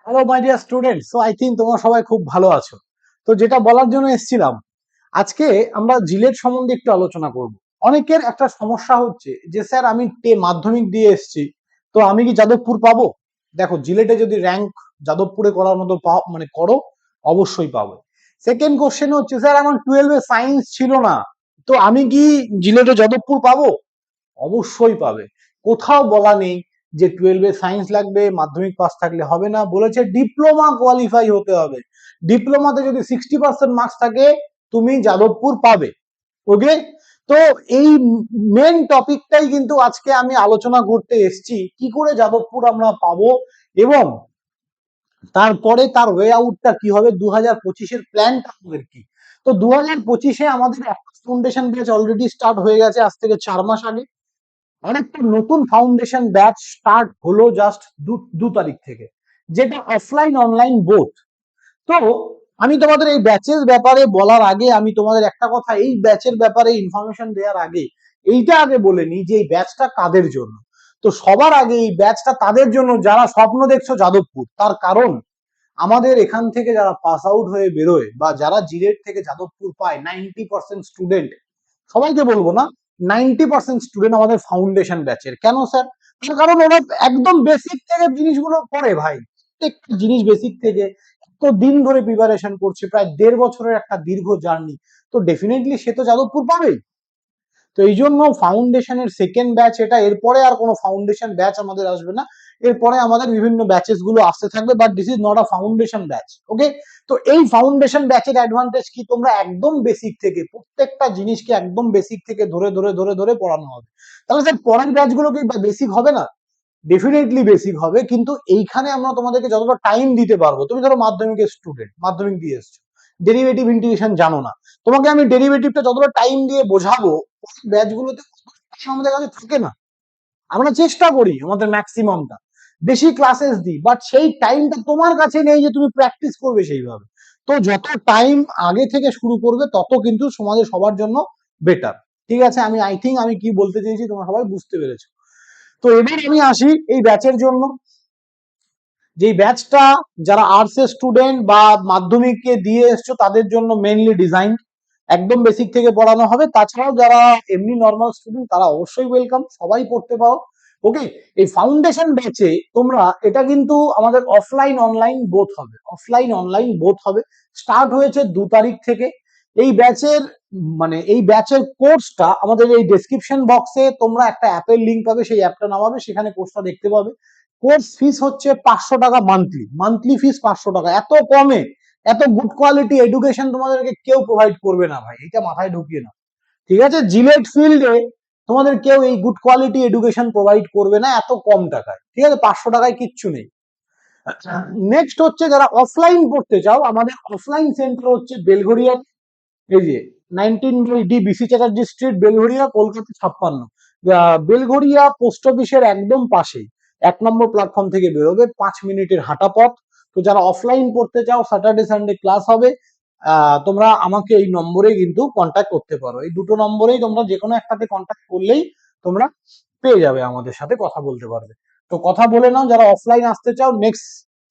Hello my dear student, so I think তোমরা সবাই খুব ভালো আছো। তো যেটা বলার জন্য এসেছিলাম, আজকে আমরা জিলেট সম্বন্ধে একটু আলোচনা করব। অনেকের একটা সমস্যা হচ্ছে যে স্যার আমি মাধ্যমিক দিয়ে এসেছি, তো আমি কি যাদবপুর পাবো? দেখো, জিলেটে যদি র্যাঙ্ক যাদবপুরে করার মতো মানে করো, অবশ্যই পাবে। সেকেন্ড কোশ্চেন হচ্ছে স্যার আমার 12-এ সায়েন্স ছিল না, তো আমি কি জিলেটে যাদবপুর পাবো? অবশ্যই পাবে। কোথাও বলা নেই যে 12-এ সায়েন্স লাগবে, মাধ্যমিক পাস থাকলে হবে না। বলেছে ডিপ্লোমা কোয়ালিফাই হতে হবে। ডিপ্লোমাতে যদি 60% মার্কস থাকে তুমি যাদবপুর পাবে। ওকে, তো এই মেন টপিকটাই কিন্তু আজকে আমি আলোচনা করতে এসেছি, কি করে যাদবপুর আমরা পাবো এবং তারপরে তার ওয়ে আউটটা কি হবে, 2025-এর প্ল্যানটা আমাদের কি। তো 2025-এ আমাদের একটা ফাউন্ডেশন ব্যাচ অলরেডি স্টার্ট হয়ে গেছে আজ থেকে 4 মাস আগে। আরেকটা নতুন ফাউন্ডেশন ব্যাচ স্টার্ট হলো জাস্ট 2 তারিখ থেকে, যেটা অফলাইন অনলাইন বোথ। তো আমি তোমাদের এই ব্যাচের ব্যাপারে বলার আগে আমি তোমাদের একটা কথা, এই ব্যাচের ব্যাপারে ইনফরমেশন দেওয়ার আগে এইটা আগে বলে নি যে এই ব্যাচটা কাদের জন্য। তো সবার আগে এই ব্যাচটা তাদের জন্য যারা স্বপ্ন দেখছো যাদবপুর। তার কারণ আমাদের এখান থেকে যারা পাস আউট হয়ে বেরোয় বা যারা জিলেট থেকে যাদবপুর পায়, 90% স্টুডেন্ট, সবাইকে বলবো না, 90% স্টুডেন্ট আমাদের ফাউন্ডেশন ব্যাচের। কেন স্যার? তার কারণ ওরা একদম বেসিক থেকে জিনিসগুলো পড়ে ভাই, প্রত্যেকটা জিনিস বেসিক থেকে এত দিন ধরে প্রিপারেশন করছে, প্রায় 1.5 বছরের একটা দীর্ঘ জার্নি। তো ডেফিনেটলি সে তো যাদবপুর পাবেই। তো এই জন্য ফাউন্ডেশনের সেকেন্ড ব্যাচ এটা, এরপরে আর কোনো ফাউন্ডেশন ব্যাচ আমাদের আসবে না। এরপরে আমাদের বিভিন্ন ব্যাচেস গুলো আসতে থাকবে, but this is not a foundation batch. Okay, তো এই ফাউন্ডেশন ব্যাচের অ্যাডভান্টেজ কি, তোমরা একদম বেসিক থেকে প্রত্যেকটা জিনিসকে একদম বেসিক থেকে ধরে ধরে ধরে ধরে পড়ানো হবে। তাহলে স্যার পরের ব্যাচগুলো কি বেসিক হবে না? ডেফিনেটলি বেসিক হবে, কিন্তু এইখানে আমরা তোমাদেরকে যতটা টাইম দিতে পারবো। তুমি ধরো মাধ্যমিকের স্টুডেন্ট, মাধ্যমিক দিয়ে এসছো, ডেরিভেটিভ ইন্টিগ্রেশন জানো না, তোমাকে আমি ডেরিভেটিভটা যতটা টাইম দিয়ে বোঝাবো, ব্যাচগুলোতে আমাদের কাছে থাকে না। আমরা চেষ্টা করি আমাদের ম্যাক্সিমামটা, বেশি ক্লাসেস দিই, বাট সেই টাইমটা তোমার কাছে নেই যে তুমি প্র্যাকটিস করবে সেইভাবে। তো যত টাইম আগে থেকে শুরু করবে তত কিন্তু সমাজে সবার জন্য বেটার। ঠিক আছে, আমি আই থিঙ্ক আমি কি বলতে চেয়েছি তোমরা সবাই বুঝতে পেরেছো। তো এবার আমি আসি এই ব্যাচের জন্য। যে ব্যাচটা যারা আর্টস এর স্টুডেন্ট বা মাধ্যমিকে দিয়ে এসছো তাদের জন্য মেইনলি ডিজাইন, একদম বেসিক থেকে পড়ানো হবে। তাছাড়াও যারা এমনি নর্মাল স্টুডেন্ট তারা অবশ্যই ওয়েলকাম, সবাই পড়তে পারো। ওকে, এই ফাউন্ডেশন ব্যাচে তোমরা, এটা কিন্তু আমাদের অফলাইন অনলাইন বোথ হবে, অফলাইন অনলাইন বোথ হবে। স্টার্ট হয়েছে 2 তারিখ থেকে। এই ব্যাচের মানে এই ব্যাচের কোর্সটা আমাদের এই ডেসক্রিপশন বক্সে তোমরা একটা অ্যাপের লিঙ্ক পাবে, সেই অ্যাপটা নামাবে, সেখানে কোর্সটা দেখতে পাবে। কোর্স ফিস হচ্ছে 500 টাকা মান্থলি, মান্থলি ফিস 500 টাকা। এত কমে এত গুড কোয়ালিটি এডুকেশন তোমাদেরকে কেউ প্রোভাইড করবে না ভাই, এটা মাথায় ঢুকিয়ে না। ঠিক আছে, জিলেট ফিল্ডে তোমাদের কেউ এই গুড কোয়ালিটি এডুকেশন প্রোভাইড করবে না এত কম টাকায়। ঠিক আছে, 500 টাকায় কিচ্ছু নেই। নেক্সট হচ্ছে যারা অফলাইন পড়তে চাও, আমাদের অফলাইন সেন্টার হচ্ছে বেলঘরিয়া, এই যে 19 BC Chatterjee street, Belgharia, Kolkata 56। Belgharia post অফিসের একদম পাশেই, 1 নম্বর প্ল্যাটফর্ম থেকে বেরোবে, 5 মিনিটের হাঁটা পথ। তো যারা অফলাইন পড়তে চাও, স্যাটারডে সানডে ক্লাস হবে, তোমরা আমাকে এই নম্বরে কিন্তু কন্ট্যাক্ট করতে পারো। এই দুটো নম্বরেই তোমরা যে কোনো একটাতে কন্ট্যাক্ট করলেই তোমরা পেয়ে যাবে, আমাদের সাথে কথা বলতে পারবে। তো কথা বলে নাও, যারা অফলাইন আসতে চাও নেক্সট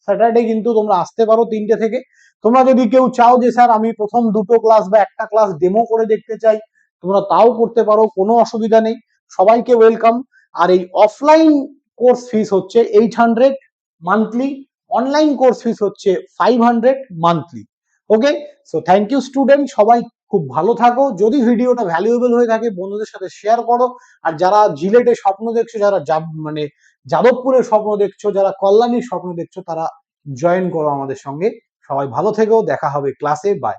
স্যাটারডে কিন্তু তোমরা আসতে পারো 3টে থেকে। তোমরা যদি কেউ চাও যে স্যার আমি প্রথম 2টো ক্লাস বা একটা ক্লাস ডেমো করে দেখতে চাই, তোমরা তাও করতে পারো, কোনো অসুবিধা নেই, সবাইকে ওয়েলকাম। আর এই অফলাইন কোর্স ফিস হচ্ছে 800 মান্থলি, অনলাইন কোর্স ফিস হচ্ছে 500 monthly. Okay, so thank you student, সবাই খুব ভালো থাকো। যদি ভিডিওটা ভ্যালুয়েবল হয়ে থাকে বন্ধুদের সাথে শেয়ার করো। আর যারা জিলেটে স্বপ্ন দেখছো, যারা মানে যাদবপুরের স্বপ্ন দেখছো, যারা কল্যাণীর স্বপ্ন দেখছো, তারা জয়েন করো আমাদের সঙ্গে। সবাই ভালো থেকো, দেখা হবে ক্লাসে, বাই।